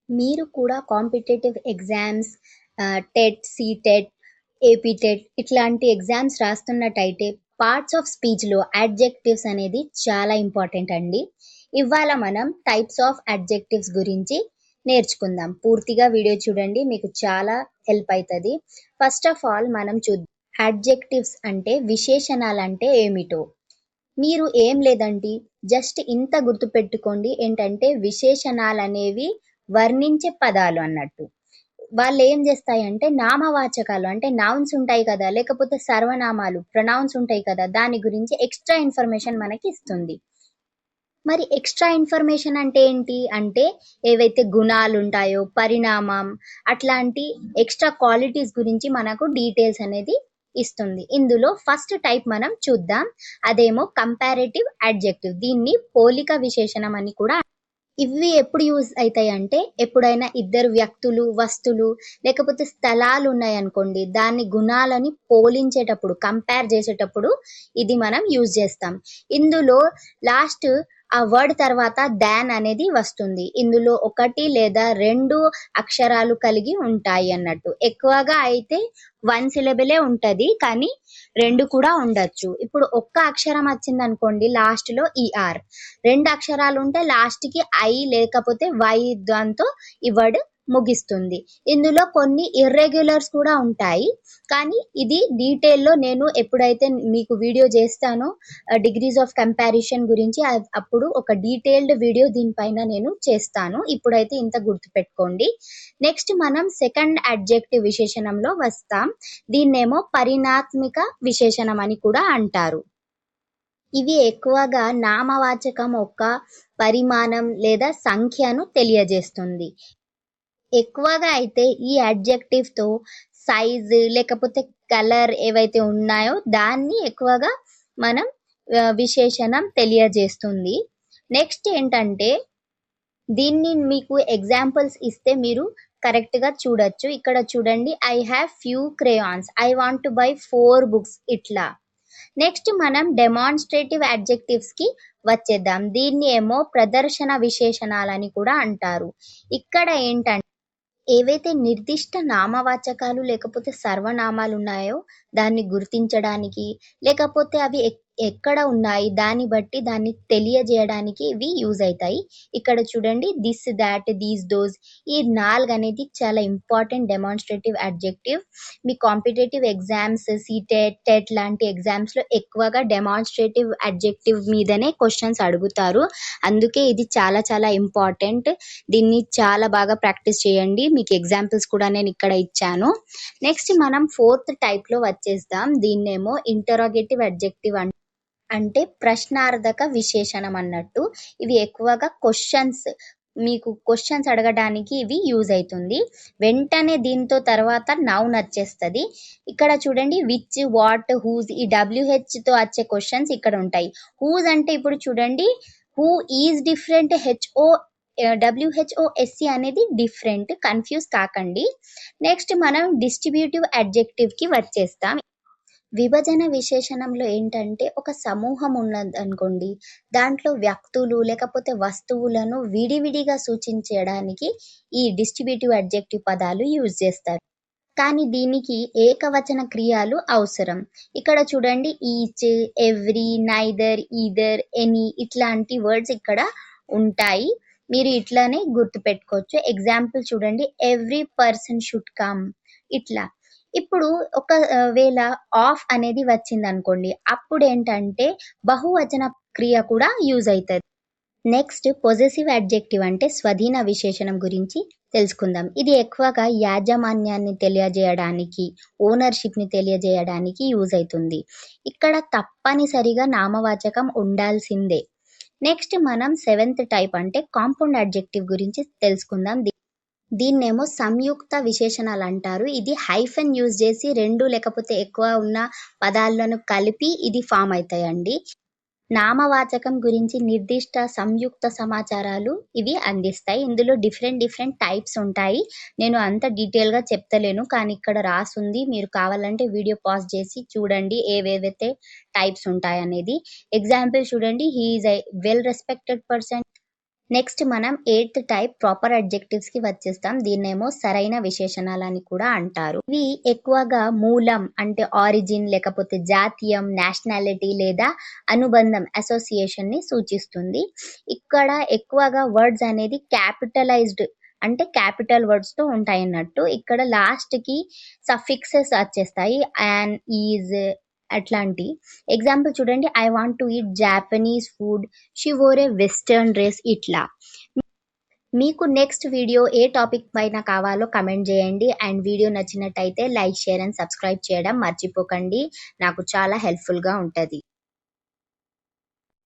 మీరు కూడా competitive exams TET, CTET, AP TET ఇట్లాంటి ఎగ్జామ్స్ రాస్తున్నట్టయితే పార్ట్స్ ఆఫ్ స్పీచ్‌లో అడ్జెక్టివ్స్ అనేది చాలా ఇంపార్టెంట్ అండి. ఇవాళ మనం టైప్స్ ఆఫ్ అడ్జెక్టివ్స్ గురించి నేర్చుకుందాం. పూర్తిగా వీడియో చూడండి మీకు చాలా హెల్ప్ అయితది. ఫస్ట్ ఆఫ్ ఆల్ మనం అడ్జెక్టివ్స్ అంటే విశేషణాలంటే ఏమిటో. మీరు ఏం లేదండి. జస్ట్ ఇంత గుర్తుపెట్టుకోండి ఏంటంటే విశేషణాలనేవి వర్ణించే పదాలు అన్నట్టు. వాళ్ళేం జేస్తాయంటే నామవాచకాలు అంటే నౌన్స్ ఉంటాయి కదా! లేకపోతే సర్వనామాలు ప్రొనౌన్స్ ఉంటాయి కదా! దాని గురించి ఎక్స్‌ట్రా ఇన్ఫర్మేషన్ మనకి ఇస్తుంది. మరి ఎక్స్‌ట్రా ఇన్ఫర్మేషన్ అంటే ఏంటి? అంటే ఏవైతే గుణాలుంటాయో, పరిణామం అట్లాంటి ఎక్స్‌ట్రా క్వాలిటీస్ గురించి మనకు డీటెయిల్స్ అనేది ఇస్తుంది. ఇందులో ఫస్ట్ టైప్ మనం చూద్దాం. అదేమో కంపారేటివ్ అడ్జెక్టివ్. దీన్ని పోలిక విశేషణం అని కూడా ఇవి ఎప్పుడు యూజ్ అయితాయంటే ఎప్పుడైనా ఇద్దరు వ్యక్తులు, వస్తువులు లేకపోతే స్థలాలు ఉన్నాయనుకోండి. దాని గుణాలని పోలించేటప్పుడు, కంపేర్ చేసేటప్పుడు ఇది మనం యూజ్ చేస్తాం. ఇందులో లాస్ట్ ఆ వర్డ్ తర్వాత థాన్ అనేది వస్తుంది. ఇందులో 1 లేదా 2 అక్షరాలు కలిగి ఉంటాయి అన్నట్టు. ఎక్కువగా అయితే 1 సిలబులే ఉంటది. కానీ 2 కూడా ఉండొచ్చు. ఇప్పుడు ఒక్క అక్షరం వచ్చిందనుకోండి లాస్ట్‌లో ఈఆర్. 2 అక్షరాలుంటే లాస్ట్‌కి ఐ లేకపోతే వై దాంతో ఈ వర్డ్ ముగిస్తుంది. ఇందులో కొన్ని ఇర్రెగ్యులర్స్ కూడా ఉంటాయి. కానీ ఇది డీటెయిల్‌లో నేను ఎప్పుడైతే మీకు వీడియో చేస్తానో డిగ్రీస్ ఆఫ్ కంపారిజన్ గురించి అప్పుడు ఒక డీటెయిల్డ్ వీడియో దీనిపైన నేను చేస్తాను. ఇప్పుడైతే ఇంత గుర్తుపెట్టుకోండి. నెక్స్ట్ మనం సెకండ్ అడ్జెక్టివ్ విశేషణంలో వస్తాం. దీన్నేమో పరిణాత్మిక విశేషణం అని కూడా అంటారు. ఇవి ఎక్కువగా నామవాచకం యొక్క పరిమాణం లేదా సంఖ్యను తెలియజేస్తుంది. ఎక్కువగా అయితే ఈ అడ్జెక్టివ్‌తో సైజ్ లేకపోతే కలర్ ఏవైతే ఉన్నాయో దాన్ని ఎక్కువగా మనం విశేషణం తెలియజేస్తుంది. నెక్స్ట్ ఏంటంటే దీన్ని మీకు ఎగ్జాంపుల్స్ ఇస్తే మీరు కరెక్ట్‌గా చూడొచ్చు. ఇక్కడ చూడండి I have few crayons. I want to buy 4 books ఇట్లా. నెక్స్ట్ మనం డెమాన్‌స్ట్రేటివ్ అడ్జెక్టివ్స్‌కి వచ్చేద్దాం. దీన్ని ఏమో ప్రదర్శన విశేషణాలని కూడా అంటారు. ఇక్కడ ఏంటంటే ఏవైతే నిర్దిష్ట నామవాచకాలు లేకపోతే సర్వనామాలున్నాయో దాన్ని గుర్తించడానికి, లేకపోతే అవి ఎక్కడ ఉన్నాయి దాన్ని బట్టి దాన్ని తెలియజేయడానికి ఇవి యూజ్ అయితాయి. ఇక్కడ చూడండి దిస్, థాట్, దీస్, దోస్ ఈ 4 అనేది చాలా ఇంపార్టెంట్ డెమాన్‌స్ట్రేటివ్ అడ్జెక్టివ్. మీ కాంపిటేటివ్ ఎగ్జామ్స్, సీటెట్, టెట్ లాంటి ఎగ్జామ్స్‌లో ఎక్కువగా డెమాన్‌స్ట్రేటివ్ అడ్జెక్టివ్ మీదనే క్వెషన్స్ అడుగుతారు. అందుకే ఇది చాలా చాలా ఇంపార్టెంట్. దీన్ని చాలా బాగా ప్రాక్టీస్ చేయండి. మీకు ఎగ్జాంపుల్స్ కూడా నేను ఇక్కడ ఇచ్చాను. నెక్స్ట్ మనం ఫోర్త్ టైప్‌లో వచ్చేద్దాం. దీన్నేమో ఇంటరోగేటివ్ అడ్జెక్టివ్ అంటే ప్రశ్నార్థక విశేషణం అన్నట్టు. ఇవి ఎక్కువగా మీకు క్వెషన్స్ అడగడానికి ఇవి యూజ్ అయితుంది. వెంటనే దీంతో తర్వాత నౌన్ వచ్చేస్తది. ఇక్కడ చూడండి విచ్, వాట్, హూజ్ ఈ డబ్ల్యూహెచ్‌తో వచ్చే క్వెషన్స్ ఇక్కడ ఉంటాయి. హూజ్ అంటే ఇప్పుడు చూడండి హూ ఈజ్ డిఫరెంట్ డబ్ల్యూహెచ్ఓఎస్సి అనేది డిఫరెంట్ కన్ఫ్యూజ్ కాకండి. నెక్స్ట్ మనం డిస్ట్రిబ్యూటివ్ అడ్జెక్టివ్‌కి వచ్చేస్తాం. విభజన విశేషణంలో ఏంటంటే ఒక సమూహం ఉన్నదనుకోండి. దాంట్లో వ్యక్తులు లేకపోతే వస్తువులను విడివిడిగా సూచించడానికి ఈ డిస్ట్రిబ్యూటివ్ అడ్జెక్టివ్ పదాలు యూజ్ చేస్తారు. కానీ దీనికి ఏకవచన క్రియలు అవసరం. ఇక్కడ చూడండి each, every, neither, either, any ఇట్లాంటి వర్డ్స్ ఇక్కడ ఉంటాయి. మీరు ఇట్లానే గుర్తుపెట్టుకోవచ్చు. ఎగ్జాంపుల్ చూడండి ఎవ్రీ పర్సన్ షుడ్ కమ్ ఇట్లా. ఇప్పుడు వేళ ఆఫ్ అనేది వచ్చిందనుకోండి. అప్పుడేంటంటే బహువచన క్రియ కూడా యూజ్ అయితది. నెక్స్ట్ పొసెసివ్ అడ్జెక్టివ్ అంటే స్వధీన విశేషణం గురించి తెలుసుకుందాం. ఇది ఎక్కువగా యాజమాన్యాన్ని తెలియజేయడానికి, ఓనర్‌షిప్‌ని తెలియజేయడానికి యూజ్ అయితుంది. ఇక్కడ తప్పనిసరిగా నామవాచకం ఉండాల్సిందే. నెక్స్ట్ మనం సెవెంత్ టైప్ అంటే కాంపౌండ్ అడ్జెక్టివ్ గురించి తెలుసుకుందాం. దీన్నేమో సంయుక్త విశేషణాలంటారు. ఇది హైఫన్ యూజ్ చేసి 2 లేకపోతే ఎక్కువ ఉన్న పదాలను కలిపి ఇది ఫార్మ్ అయితాయండి. నామవాచకం గురించి నిర్దిష్ట సంయుక్త సమాచారాలు ఇవి అందిస్తాయి. ఇందులో డిఫరెంట్ టైప్స్ ఉంటాయి. నేను అంత డీటెయిల్‌గా చెప్తలేను. కానీ ఇక్కడ రాసుంది. మీరు కావాలంటే వీడియో పాజ్ చేసి చూడండి ఏవేవైతే టైప్స్ ఉంటాయనేది. ఎగ్జాంపుల్ చూడండి he is a well respected person. Next మనం 8th టైప్ ప్రాపర్ అడ్జెక్టివ్స్ కి వచ్చేస్తాం. దీన్నేమో సరైన విశేషణాలు అని కూడా అంటారు. ఇవి ఎక్కువగా మూలం అంటే ఆరిజిన్, లేకపోతే జాతీయం, నేషనాలిటీ లేదా అనుబంధం అసోసియేషన్ ని సూచిస్తుంది. ఇక్కడ ఎక్కువగా వర్డ్స్ అనేది క్యాపిటలైజ్డ్ అంటే క్యాపిటల్ వర్డ్స్ తో ఉంటాయి అన్నట్టు. ఇక్కడ లాస్ట్ కి సఫిక్సెస్ వచ్చేస్తాయి. అండ్ ఈజ్ అట్లాంటి ఎగ్జాంపుల్ చూడండి, I want to eat Japanese food, she wore A western dress. ఇట్లా మీకు నెక్స్ట్ వీడియో ఏ టాపిక్ పైన కావాలో కమెంట్ చేయండి. అండ్ వీడియో నచ్చినట్టయితే లైక్, షేర్ అండ్ సబ్స్క్రైబ్ చేయడం మర్చిపోకండి. నాకు చాలా హెల్ప్ఫుల్ గా ఉంటది.